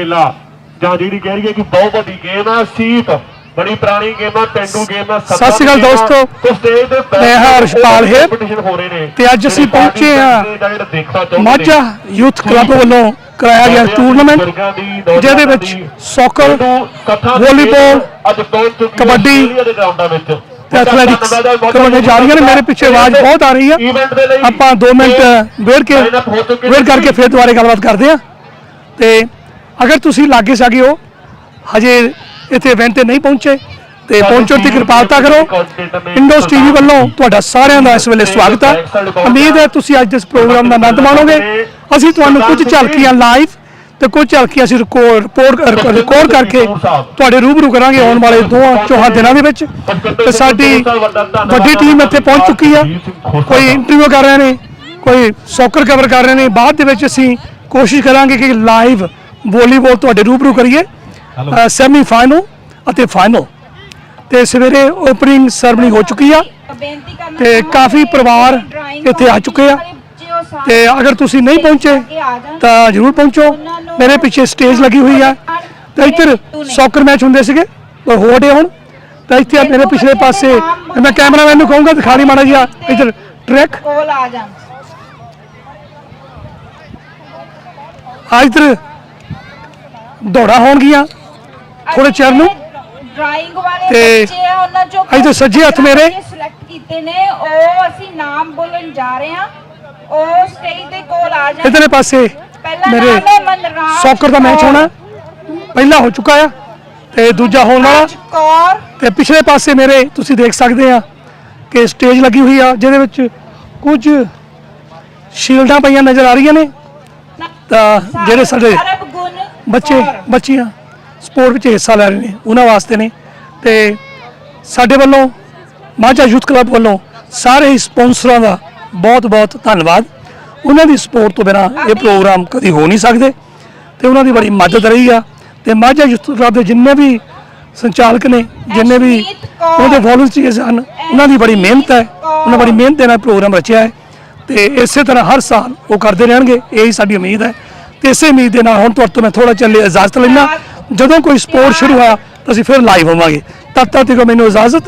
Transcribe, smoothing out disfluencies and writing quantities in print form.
ਜਾਂ ਜਿਹੜੀ ਕਹਿ ਰਹੀ ਹੈ ਕਿ ਬਹੁਤ ਵੱਡੀ ਗੇਮ ਹੈ ਸੀਟ ਬੜੀ ਪੁਰਾਣੀ ਗੇਮ ਹੈ ਪਿੰਡੂ ਗੇਮ ਹੈ। ਸਤਿ ਸ਼੍ਰੀ ਅਕਾਲ ਦੋਸਤੋ, ਮੈਂ ਹਰਸ਼ਪਾਲ ਹੈ ਤੇ ਅੱਜ ਅਸੀਂ ਪਹੁੰਚੇ ਹਾਂ ਮਾਝਾ ਯੂਥ ਕਲੱਬ ਵੱਲੋਂ कराया गया टूर्नामेंट ਜਿਹਦੇ ਵਿੱਚ ਸੌਕਰ, ਵੋਲੀਬਾਲ, ਕਬੱਡੀ ਤੇ ਐਥਲੈਟਿਕਸ ਕਰਵਾਈਆਂ ਜਾ ਰਹੀਆਂ ਨੇ। ਮੇਰੇ ਪਿੱਛੇ ਆਵਾਜ਼ ਬਹੁਤ ਆ ਰਹੀ ਹੈ, ਆਪਾਂ 2 ਮਿੰਟ ਵੇਟ ਕਰਕੇ ਫਿਰ ਦੁਬਾਰੇ ਗੱਲਬਾਤ ਕਰਦੇ ਹਾਂ। ਤੇ ਅਗਰ ਤੁਸੀਂ ਲਾਗੇ ਸਾਗੇ ਹੋ ਹਜੇ ਇੱਥੇ ਇਵੈਂਟ ਤੇ ਨਹੀਂ ਪਹੁੰਚੇ ਤੇ ਪਹੁੰਚਣ ਦੀ ਕਿਰਪਾਲਤਾ ਕਰੋ। ਇੰਡੋਸ ਟੀਵੀ ਵੱਲੋਂ ਤੁਹਾਡਾ ਸਾਰਿਆਂ ਦਾ ਇਸ ਵੇਲੇ ਸਵਾਗਤ ਹੈ। ਉਮੀਦ ਹੈ ਤੁਸੀਂ ਅੱਜ ਦੇ ਪ੍ਰੋਗਰਾਮ ਦਾ ਆਨੰਦ ਮਾਣੋਗੇ। ਅਸੀਂ ਤੁਹਾਨੂੰ ਕੁਝ ਝਲਕੀਆਂ ਲਾਈਵ ਤੇ ਕੁਝ ਝਲਕੀਆਂ ਅਸੀਂ ਰਿਕਾਰਡ ਕਰਕੇ ਤੁਹਾਡੇ ਰੂਬਰੂ ਕਰਾਂਗੇ ਆਉਣ ਵਾਲੇ 2-4 ਦਿਨਾਂ ਦੇ ਵਿੱਚ। ਤੇ ਸਾਡੀ ਵੱਡੀ ਟੀਮ ਇੱਥੇ ਪਹੁੰਚ ਚੁੱਕੀ ਆ, ਕੋਈ ਇੰਟਰਵਿਊ ਕਰ ਰਹੇ ਨੇ, ਕੋਈ ਸੌਕਰ ਕਵਰ ਕਰ ਰਹੇ ਨੇ। ਬਾਅਦ ਦੇ ਵਿੱਚ ਅਸੀਂ ਕੋਸ਼ਿਸ਼ ਕਰਾਂਗੇ ਕਿ ਲਾਈਵ ਵੋਲੀਬਾਲ ਤੁਹਾਡੇ ਰੂਬਰੂ ਕਰੀਏ, ਸੈਮੀ ਫਾਈਨਲ ਅਤੇ ਫਾਈਨਲ। ਤੇ ਸਵੇਰੇ ਓਪਨਿੰਗ ਸੈਰਮਨੀ ਹੋ ਚੁੱਕੀ ਆ ਤੇ ਕਾਫੀ ਪਰਿਵਾਰ ਇੱਥੇ ਆ ਚੁੱਕੇ ਆ। ਤੇ ਅਗਰ ਤੁਸੀਂ ਨਹੀਂ ਪਹੁੰਚੇ ਤਾਂ ਜ਼ਰੂਰ ਪਹੁੰਚੋ। ਮੇਰੇ ਪਿੱਛੇ ਸਟੇਜ ਲੱਗੀ ਹੋਈ ਆ ਤੇ ਇੱਧਰ ਸੌਕਰ ਮੈਚ ਹੁੰਦੇ ਸੀਗੇ ਹੋ ਡੇ ਹੁਣ। ਤਾਂ ਇੱਥੇ ਮੇਰੇ ਪਿਛਲੇ ਪਾਸੇ ਮੈਂ ਕੈਮਰਾਮੈਨ ਨੂੰ ਕਹੂੰਗਾ ਦਿਖਾ ਦੀ ਮਾੜਾ ਜਿਹਾ ਇੱਧਰ ਟਰੈਕ ਆ। ਇੱਧਰ ਦੌੜਾ ਹੋਣਗੀਆਂ ਥੋੜੇ ਚਿਰ ਨੂੰ ਤੇ ਇੱਧਰ ਸੱਜੇ ਹੱਥ ਮੇਰੇ ਸਿਲੈਕਟ ਕੀਤੇ ਨੇ ਉਹ ਅਸੀਂ ਨਾਮ ਬੋਲਣ ਜਾ ਰਹੇ ਹਾਂ। ਉਹ ਸਟੇਜ ਦੇ ਕੋਲ ਆ ਜਾਣ। ਇਧਰਲੇ ਪਾਸੇ ਮੇਰੇ ਸੌਕਰ ਦਾ ਮੈਚ ਹੋਣਾ, ਪਹਿਲਾ ਹੋ ਚੁੱਕਾ ਆ ਤੇ ਦੂਜਾ ਹੋਣ ਵਾਲਾ। ਤੇ ਪਿਛਲੇ ਪਾਸੇ ਮੇਰੇ ਤੁਸੀਂ ਦੇਖ ਸਕਦੇ ਆ ਕਿ ਸਟੇਜ ਲੱਗੀ ਹੋਈ ਆ ਜਿਹਦੇ ਵਿੱਚ ਕੁਝ ਸ਼ੀਲਡਾਂ ਪਈਆਂ ਨਜ਼ਰ ਆ ਰਹੀਆਂ ਨੇ। ਤਾਂ ਜਿਹੜੇ ਸਾਡੇ ਬੱਚੀਆਂ ਸਪੋਰਟ ਵਿੱਚ ਹਿੱਸਾ ਲੈ ਰਹੇ ਨੇ ਉਹਨਾਂ ਵਾਸਤੇ ਨੇ। ਤੇ ਸਾਡੇ ਵੱਲੋਂ ਮਾਝਾ ਯੂਥ ਕਲੱਬ ਵੱਲੋਂ ਸਾਰੇ ਹੀ ਸਪਾਂਸਰਾਂ ਦਾ ਬਹੁਤ ਧੰਨਵਾਦ। ਉਹਨਾਂ ਦੀ ਸਪੋਰਟ ਤੋਂ ਬਿਨਾਂ ਇਹ ਪ੍ਰੋਗਰਾਮ ਕਦੀ ਹੋ ਨਹੀਂ ਸਕਦੇ ਤੇ ਉਹਨਾਂ ਦੀ ਬੜੀ ਮਦਦ ਰਹੀ ਆ। ਤੇ ਮਾਝਾ ਯੂਥ ਕਲੱਬ ਦੇ ਜਿੰਨੇ ਵੀ ਸੰਚਾਲਕ ਨੇ, ਜਿੰਨੇ ਵੀ ਉਹਦੇ ਵੋਲੰਟੀਅਰਸ ਹਨ, ਉਹਨਾਂ ਦੀ ਬੜੀ ਮਿਹਨਤ ਹੈ। ਉਹਨਾਂ ਬੜੀ ਮਿਹਨਤ ਦੇ ਨਾਲ ਪ੍ਰੋਗਰਾਮ ਰਚਿਆ ਹੈ ਤੇ ਇਸੇ ਤਰ੍ਹਾਂ ਹਰ ਸਾਲ ਉਹ ਕਰਦੇ ਰਹਿਣਗੇ, ਇਹੀ ਸਾਡੀ ਉਮੀਦ ਹੈ। ਤੇ ਇਸੇ ਉਮੀਦ ਦੇ ਨਾਲ ਹੁਣ ਤੁਹਾਡੇ ਤੋਂ ਮੈਂ ਥੋੜਾ ਚੱਲੇ ਇਜਾਜ਼ਤ ਲੈਣਾ। ਜਦੋਂ ਕੋਈ ਸਪੋਰਟ ਸ਼ੁਰੂ ਹੋਇਆ ਤਾਂ ਅਸੀਂ ਫਿਰ ਲਾਈਵ ਹੋਵਾਂਗੇ। ਤਦ ਤੱਕ ਮੈਨੂੰ ਇਜਾਜ਼ਤ।